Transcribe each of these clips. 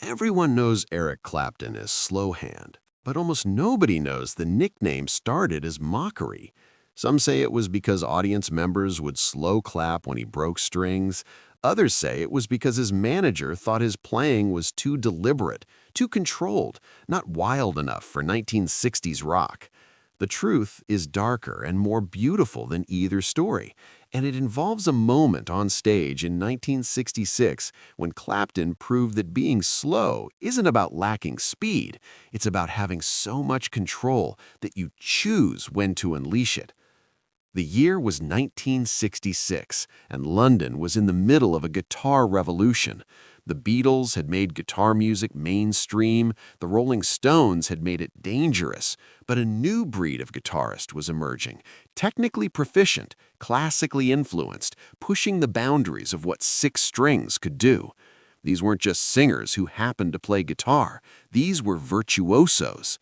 Everyone knows Eric Clapton as Slowhand, but almost nobody knows the nickname started as mockery. Some say it was because audience members would slow clap when he broke strings. Others say it was because his manager thought his playing was too deliberate, too controlled, not wild enough for 1960s rock. The truth is darker and more beautiful than either story, and it involves a moment on stage in 1966 when Clapton proved that being slow isn't about lacking speed, it's about having so much control that you choose when to unleash it. The year was 1966, and London was in the middle of a guitar revolution. The Beatles had made guitar music mainstream, the Rolling Stones had made it dangerous, but a new breed of guitarist was emerging, technically proficient, classically influenced, pushing the boundaries of what six strings could do. These weren't just singers who happened to play guitar, these were virtuosos.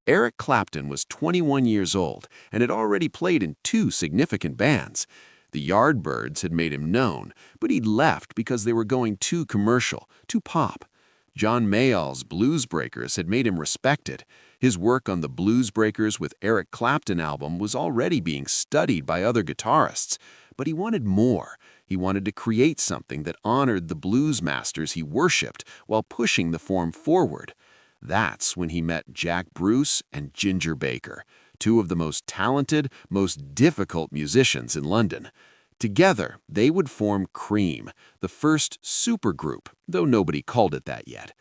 Eric Clapton was 21 years old and had already played in two significant bands. The Yardbirds had made him known, but he'd left because they were going too commercial, too pop. John Mayall's Blues Breakers had made him respected. His work on the Blues Breakers with Eric Clapton album was already being studied by other guitarists, but he wanted more. He wanted to create something that honored the blues masters he worshipped while pushing the form forward. That's when he met Jack Bruce and Ginger Baker, two of the most talented, most difficult musicians in London. Together, they would form Cream, the first supergroup, though nobody called it that yet.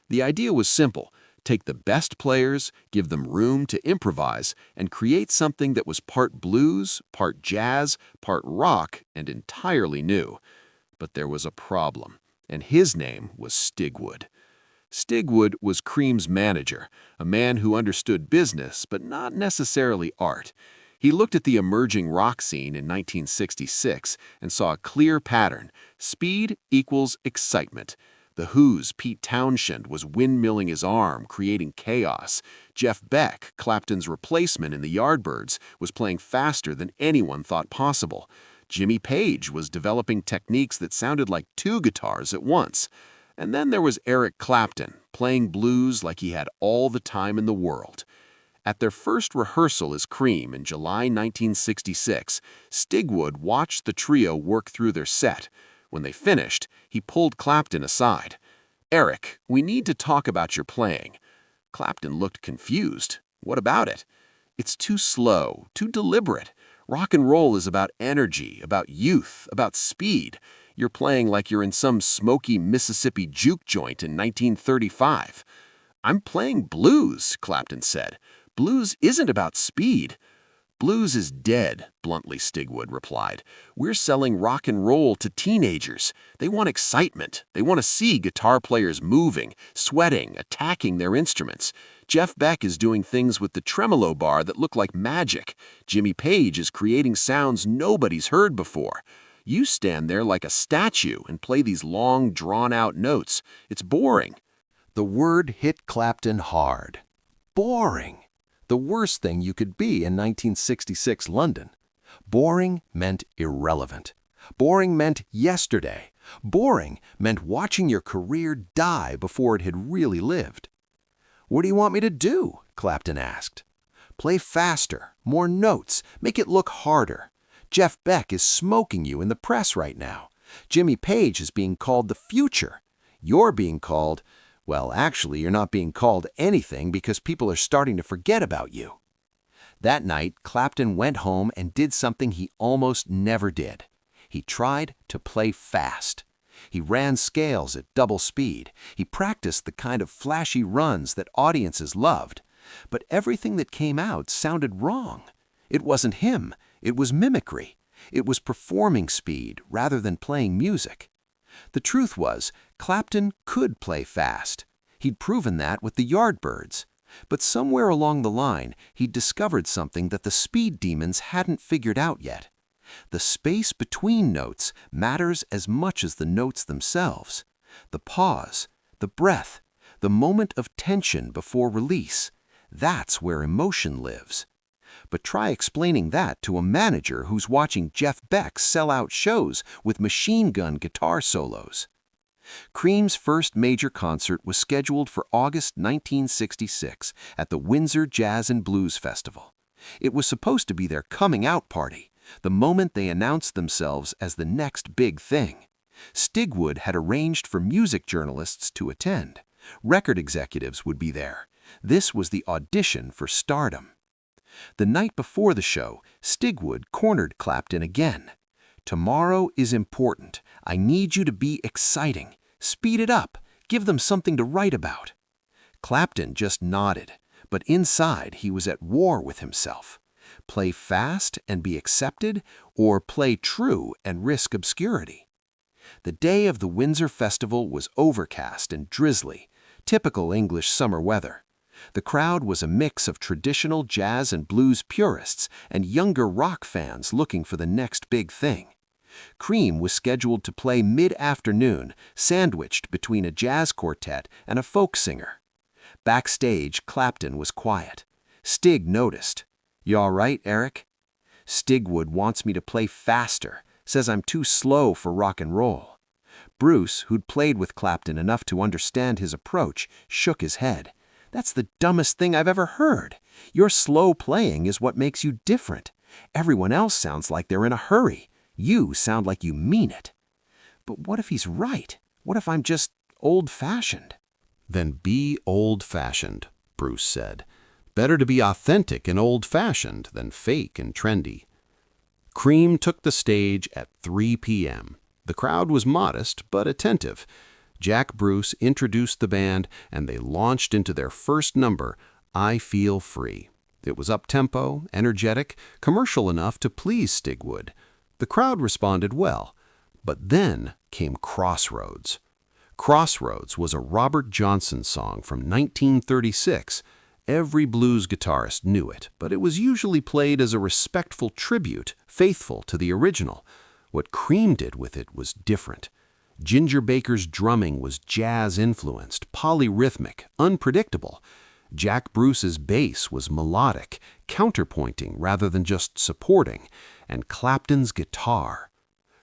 The idea was simple: take the best players, give them room to improvise, and create something that was part blues, part jazz, part rock, and entirely new. But there was a problem, and his name was Stigwood. Stigwood was Cream's manager, a man who understood business but not necessarily art. He looked at the emerging rock scene in 1966 and saw a clear pattern: speed equals excitement. The Who's Pete Townshend was windmilling his arm, creating chaos. Jeff Beck, Clapton's replacement in the Yardbirds, was playing faster than anyone thought possible. Jimmy Page was developing techniques that sounded like two guitars at once. And then there was Eric Clapton, playing blues like he had all the time in the world. At their first rehearsal as Cream in July 1966, Stigwood watched the trio work through their set. When they finished, he pulled Clapton aside. "Eric, we need to talk about your playing." Clapton looked confused. "What about it?" "It's too slow, too deliberate. Rock and roll is about energy, about youth, about speed. You're playing like you're in some smoky Mississippi juke joint in 1935. "I'm playing blues," Clapton said. "Blues isn't about speed." "Blues is dead," bluntly Stigwood replied. "We're selling rock and roll to teenagers. They want excitement. They want to see guitar players moving, sweating, attacking their instruments. Jeff Beck is doing things with the tremolo bar that look like magic. Jimmy Page is creating sounds nobody's heard before. You stand there like a statue and play these long, drawn-out notes. It's boring." The word hit Clapton hard. Boring. The worst thing you could be in 1966 London. Boring meant irrelevant. Boring meant yesterday. Boring meant watching your career die before it had really lived. "What do you want me to do?" Clapton asked. "Play faster, more notes, make it look harder. Jeff Beck is smoking you in the press right now. Jimmy Page is being called the future. You're being called, well, actually, you're not being called anything because people are starting to forget about you." That night, Clapton went home and did something he almost never did. He tried to play fast. He ran scales at double speed. He practiced the kind of flashy runs that audiences loved. But everything that came out sounded wrong. It wasn't him. It was mimicry. It was performing speed rather than playing music. The truth was, Clapton could play fast. He'd proven that with the Yardbirds. But somewhere along the line, he'd discovered something that the speed demons hadn't figured out yet. The space between notes matters as much as the notes themselves. The pause, the breath, the moment of tension before release, that's where emotion lives. But try explaining that to a manager who's watching Jeff Beck sell out shows with machine gun guitar solos. Cream's first major concert was scheduled for August 1966 at the Windsor Jazz and Blues Festival. It was supposed to be their coming out party, the moment they announced themselves as the next big thing. Stigwood had arranged for music journalists to attend. Record executives would be there. This was the audition for stardom. The night before the show, Stigwood cornered Clapton again. "Tomorrow is important. I need you to be exciting. Speed it up. Give them something to write about." Clapton just nodded, but inside he was at war with himself. Play fast and be accepted, or play true and risk obscurity? The day of the Windsor Festival was overcast and drizzly, typical English summer weather. The crowd was a mix of traditional jazz and blues purists and younger rock fans looking for the next big thing. Cream was scheduled to play mid-afternoon, sandwiched between a jazz quartet and a folk singer. Backstage, Clapton was quiet. Stig noticed. "You all right, Eric?" "Stigwood wants me to play faster, says I'm too slow for rock and roll." Bruce, who'd played with Clapton enough to understand his approach, shook his head. "That's the dumbest thing I've ever heard. Your slow playing is what makes you different. Everyone else sounds like they're in a hurry. You sound like you mean it." "But what if he's right? What if I'm just old-fashioned?" "Then be old-fashioned," Bruce said. "Better to be authentic and old-fashioned than fake and trendy." Cream took the stage at 3 p.m. The crowd was modest but attentive. Jack Bruce introduced the band, and they launched into their first number, "I Feel Free." It was up-tempo, energetic, commercial enough to please Stigwood. The crowd responded well. But then came Crossroads. Crossroads was a Robert Johnson song from 1936. Every blues guitarist knew it, but it was usually played as a respectful tribute, faithful to the original. What Cream did with it was different. Ginger Baker's drumming was jazz-influenced, polyrhythmic, unpredictable. Jack Bruce's bass was melodic, counterpointing rather than just supporting, and Clapton's guitar.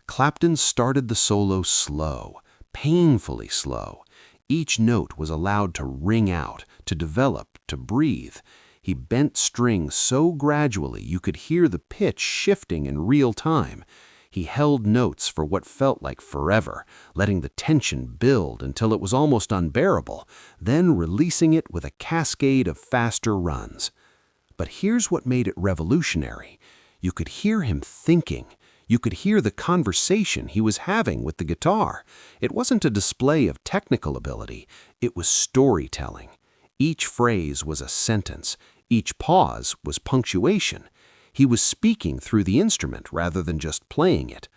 Clapton started the solo slow, painfully slow. Each note was allowed to ring out, to develop, to breathe. He bent strings so gradually you could hear the pitch shifting in real time. He held notes for what felt like forever, letting the tension build until it was almost unbearable, then releasing it with a cascade of faster runs. But here's what made it revolutionary. You could hear him thinking. You could hear the conversation he was having with the guitar. It wasn't a display of technical ability. It was storytelling. Each phrase was a sentence. Each pause was punctuation. He was speaking through the instrument rather than just playing it.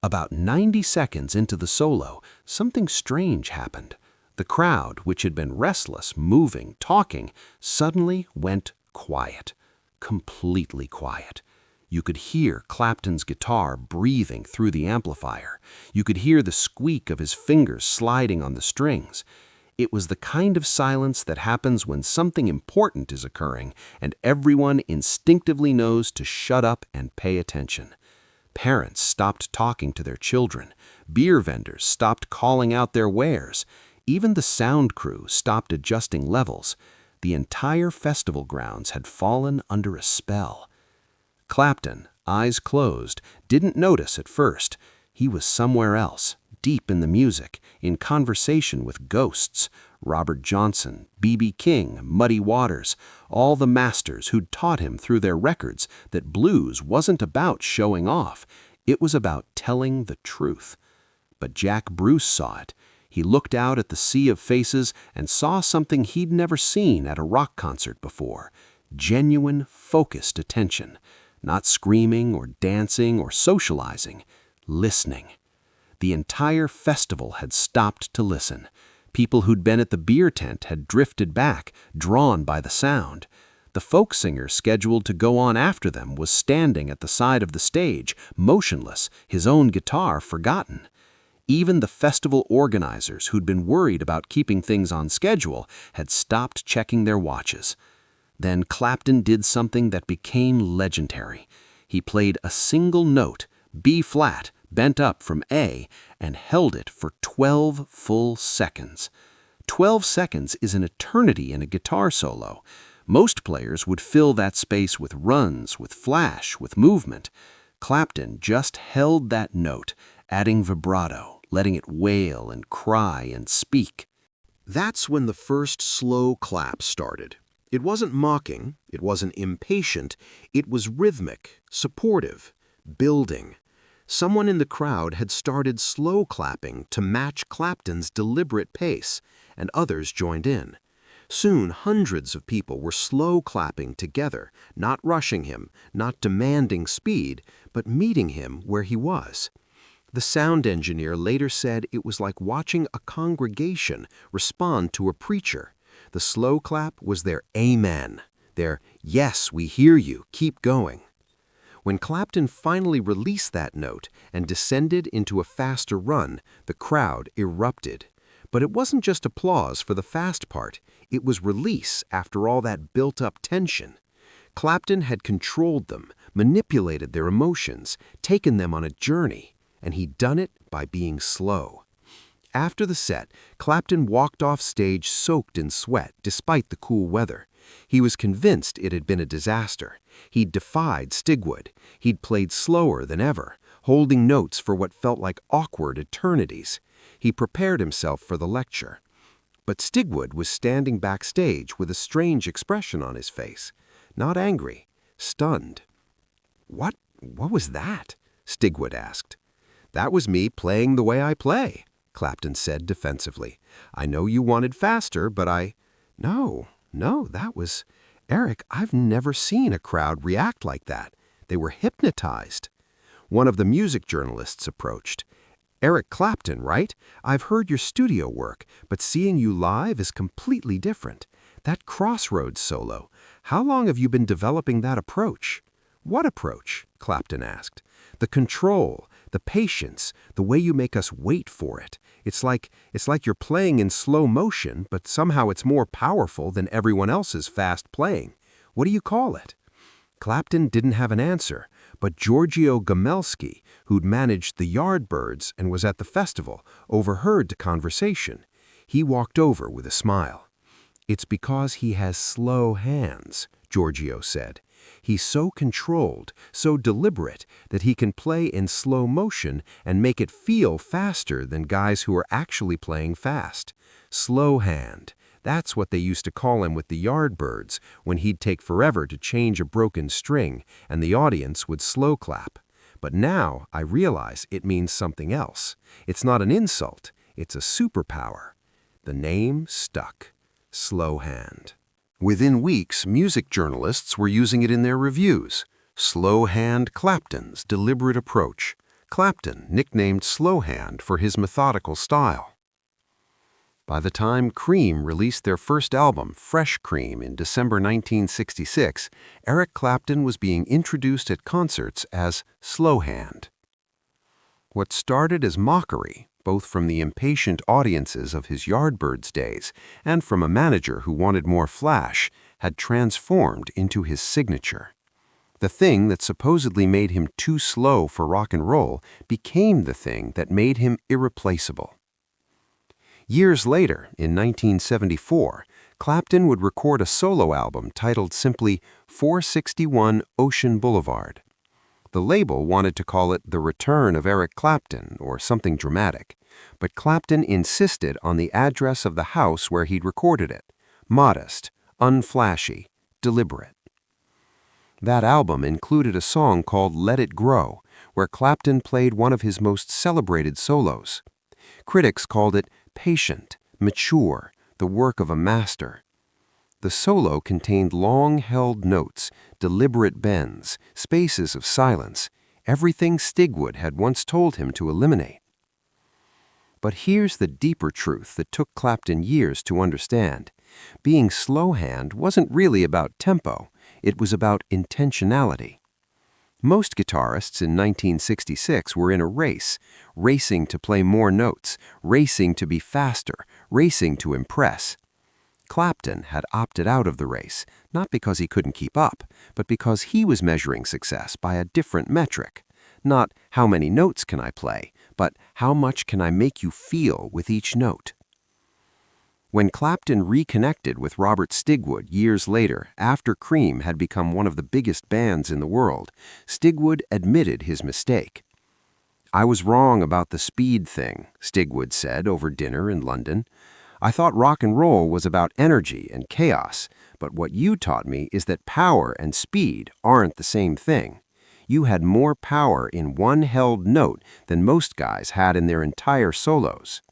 About 90 seconds into the solo, something strange happened. The crowd, which had been restless, moving, talking, suddenly went quiet. Completely quiet. You could hear Clapton's guitar breathing through the amplifier. You could hear the squeak of his fingers sliding on the strings. It was the kind of silence that happens when something important is occurring and everyone instinctively knows to shut up and pay attention. Parents stopped talking to their children. Beer vendors stopped calling out their wares. Even the sound crew stopped adjusting levels. The entire festival grounds had fallen under a spell. Clapton, eyes closed, didn't notice at first. He was somewhere else, deep in the music, in conversation with ghosts. Robert Johnson, B.B. King, Muddy Waters, all the masters who'd taught him through their records that blues wasn't about showing off. It was about telling the truth. But Jack Bruce saw it. He looked out at the sea of faces and saw something he'd never seen at a rock concert before. Genuine, focused attention. Not screaming or dancing or socializing. Listening. The entire festival had stopped to listen. People who'd been at the beer tent had drifted back, drawn by the sound. The folk singer scheduled to go on after them was standing at the side of the stage, motionless, his own guitar forgotten. Even the festival organizers, who'd been worried about keeping things on schedule, had stopped checking their watches. Then Clapton did something that became legendary. He played a single note, B flat, bent up from A, and held it for 12 full seconds. 12 seconds is an eternity in a guitar solo. Most players would fill that space with runs, with flash, with movement. Clapton just held that note, adding vibrato, letting it wail and cry and speak. That's when the first slow clap started. It wasn't mocking, it wasn't impatient, it was rhythmic, supportive, building. Someone in the crowd had started slow clapping to match Clapton's deliberate pace, and others joined in. Soon, hundreds of people were slow clapping together, not rushing him, not demanding speed, but meeting him where he was. The sound engineer later said it was like watching a congregation respond to a preacher. The slow clap was their amen, their yes, we hear you, keep going. When Clapton finally released that note and descended into a faster run, the crowd erupted. But it wasn't just applause for the fast part, it was release after all that built-up tension. Clapton had controlled them, manipulated their emotions, taken them on a journey, and he'd done it by being slow. After the set, Clapton walked off stage soaked in sweat despite the cool weather. He was convinced it had been a disaster. He'd defied Stigwood. He'd played slower than ever, holding notes for what felt like awkward eternities. He prepared himself for the lecture. But Stigwood was standing backstage with a strange expression on his face. Not angry, stunned. What was that?" Stigwood asked. "That was me playing the way I play," Clapton said defensively. "I know you wanted faster, but No, that was... Eric, I've never seen a crowd react like that. They were hypnotized." One of the music journalists approached. "Eric Clapton, right? I've heard your studio work, but seeing you live is completely different. That Crossroads solo, how long have you been developing that approach?" "What approach?" Clapton asked. "The control, the patience, the way you make us wait for it. It's like you're playing in slow motion, but somehow it's more powerful than everyone else's fast playing. What do you call it?" Clapton didn't have an answer, but Giorgio Gamelski, who'd managed the Yardbirds and was at the festival, overheard the conversation. He walked over with a smile. "It's because he has slow hands," Giorgio said. "He's so controlled, so deliberate, that he can play in slow motion and make it feel faster than guys who are actually playing fast. Slowhand. That's what they used to call him with the Yardbirds, when he'd take forever to change a broken string and the audience would slow clap. But now I realize it means something else. It's not an insult, it's a superpower." The name stuck. Slowhand. Within weeks, music journalists were using it in their reviews. Slowhand Clapton's deliberate approach. Clapton nicknamed Slowhand for his methodical style. By the time Cream released their first album, Fresh Cream, in December 1966, Eric Clapton was being introduced at concerts as Slowhand. What started as mockery, both from the impatient audiences of his Yardbirds days and from a manager who wanted more flash, had transformed into his signature. The thing that supposedly made him too slow for rock and roll became the thing that made him irreplaceable. Years later, in 1974, Clapton would record a solo album titled simply 461 Ocean Boulevard. The label wanted to call it The Return of Eric Clapton or something dramatic, but Clapton insisted on the address of the house where he'd recorded it: modest, unflashy, deliberate. That album included a song called Let It Grow, where Clapton played one of his most celebrated solos. Critics called it patient, mature, the work of a master. The solo contained long-held notes, deliberate bends, spaces of silence, everything Stigwood had once told him to eliminate. But here's the deeper truth that took Clapton years to understand. Being Slowhand wasn't really about tempo, it was about intentionality. Most guitarists in 1966 were in a race, racing to play more notes, racing to be faster, racing to impress. Clapton had opted out of the race, not because he couldn't keep up, but because he was measuring success by a different metric: Not how many notes can I play, but how much can I make you feel with each note. When Clapton reconnected with Robert Stigwood years later, after Cream had become one of the biggest bands in the world, Stigwood admitted his mistake. "I was wrong about the speed thing," Stigwood said over dinner in London. "I thought rock and roll was about energy and chaos, but what you taught me is that power and speed aren't the same thing. You had more power in one held note than most guys had in their entire solos."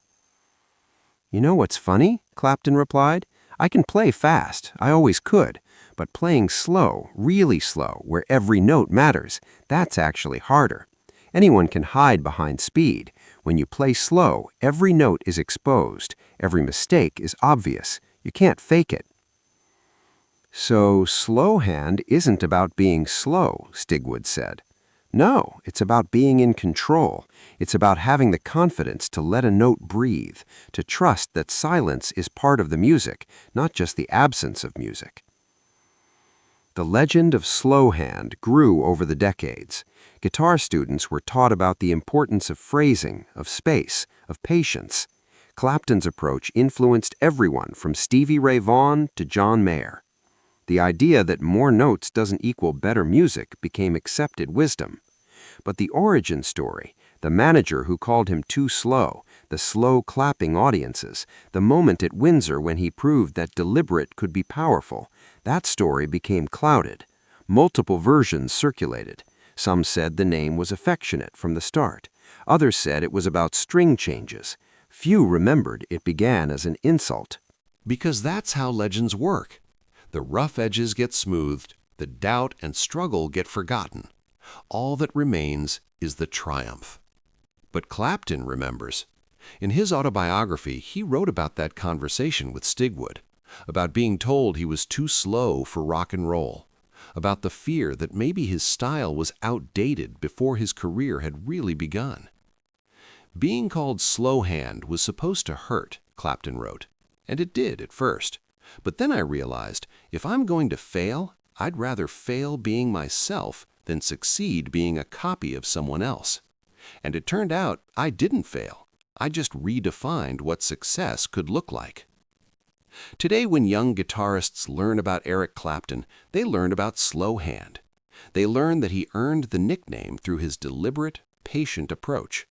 "You know what's funny?" Clapton replied. "I can play fast, I always could, but playing slow, really slow, where every note matters, that's actually harder. Anyone can hide behind speed. When you play slow, every note is exposed, every mistake is obvious. You can't fake it." "So Slowhand isn't about being slow," Stigwood said. "No, it's about being in control. It's about having the confidence to let a note breathe, to trust that silence is part of the music, not just the absence of music." The legend of Slowhand grew over the decades. Guitar students were taught about the importance of phrasing, of space, of patience. Clapton's approach influenced everyone from Stevie Ray Vaughan to John Mayer. The idea that more notes doesn't equal better music became accepted wisdom. But the origin story, the manager who called him too slow, the slow clapping audiences, the moment at Windsor when he proved that deliberate could be powerful, that story became clouded. Multiple versions circulated. Some said the name was affectionate from the start. Others said it was about string changes. Few remembered it began as an insult. Because that's how legends work. The rough edges get smoothed, the doubt and struggle get forgotten. All that remains is the triumph. But Clapton remembers. In his autobiography, he wrote about that conversation with Stigwood, about being told he was too slow for rock and roll, about the fear that maybe his style was outdated before his career had really begun. "Being called Slowhand was supposed to hurt," Clapton wrote, and it did at first. But then I realized, if I'm going to fail, I'd rather fail being myself than succeed being a copy of someone else. And it turned out I didn't fail. I just redefined what success could look like. Today, when young guitarists learn about Eric Clapton, they learn about Slowhand. They learn that he earned the nickname through his deliberate, patient approach.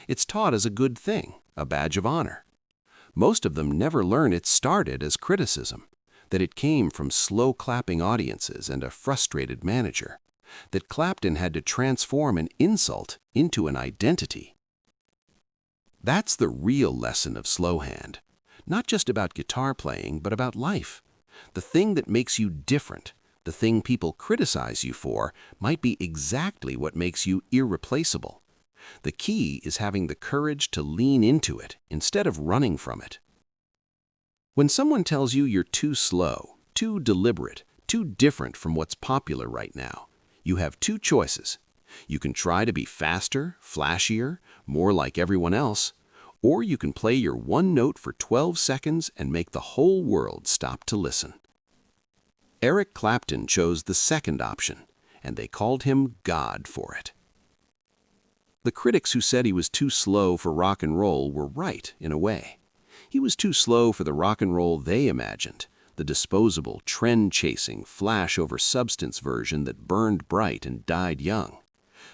It's taught as a good thing, a badge of honor. Most of them never learn it started as criticism, that it came from slow clapping audiences and a frustrated manager, that Clapton had to transform an insult into an identity. That's the real lesson of Slowhand. Not just about guitar playing, but about life. The thing that makes you different, the thing people criticize you for, might be exactly what makes you irreplaceable. The key is having the courage to lean into it instead of running from it. When someone tells you you're too slow, too deliberate, too different from what's popular right now, you have two choices. You can try to be faster, flashier, more like everyone else, or you can play your one note for 12 seconds and make the whole world stop to listen. Eric Clapton chose the second option, and they called him God for it. The critics who said he was too slow for rock and roll were right, in a way. He was too slow for the rock and roll they imagined, the disposable, trend-chasing, flash-over-substance version that burned bright and died young.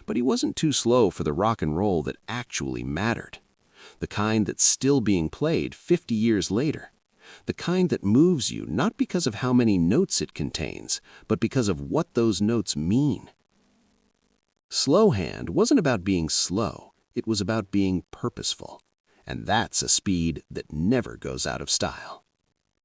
But he wasn't too slow for the rock and roll that actually mattered, the kind that's still being played 50 years later, the kind that moves you not because of how many notes it contains, but because of what those notes mean. Slowhand wasn't about being slow, it was about being purposeful. And that's a speed that never goes out of style.